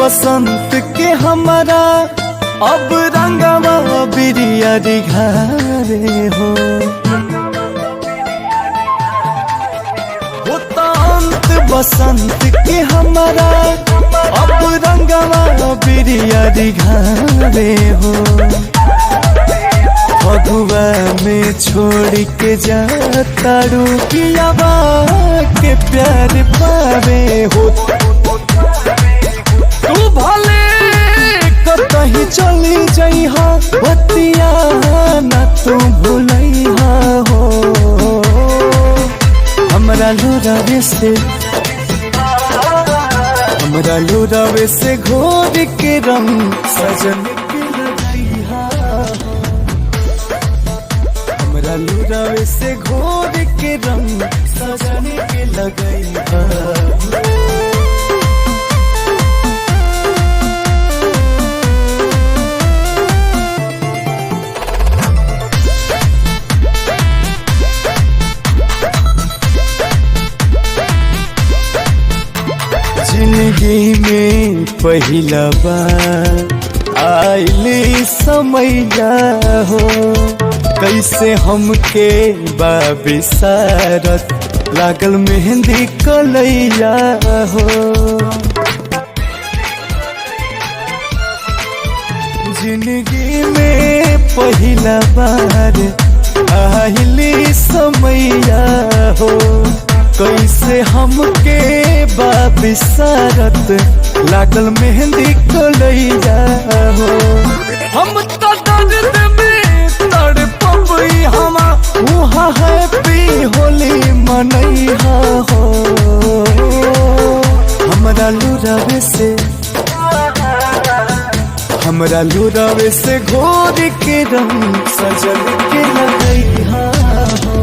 बसंत के हमारा अब रंगवा बिरिया दिघारे हो अंत बसंत के हमारा अब रंगवा बिरिया दिघारे हो फगुआ में छोड़ के जाता रुकियावा के प्यार पावे हो तू भले कहीं चली जइहा बतिया ना तू भूलइहा हो हमरा लोरावे से घोर के रंग सजन के लगइहा हमरा लोरावे से घोर के रंग सजन के लगइहा जिंदगी में पहिला बार आइली समैया हो कैसे हमके बाबिसारत लागल मेहंदी कलैया हो जिंदगी में पहिला बार आइली समैया हो कैसे हमके बाबिसारत लागल मेहंदी कलैया हो हम तो दर्द में तड़पबई हमा उहा हैप्पी होली मनैहा हो हमरा लोरावे से घोर के रंग सजल के लगैहा हो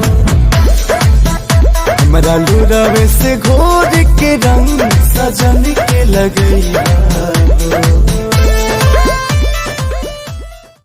हमरा लोरावे से घोर के रंग सजन के लगैहा।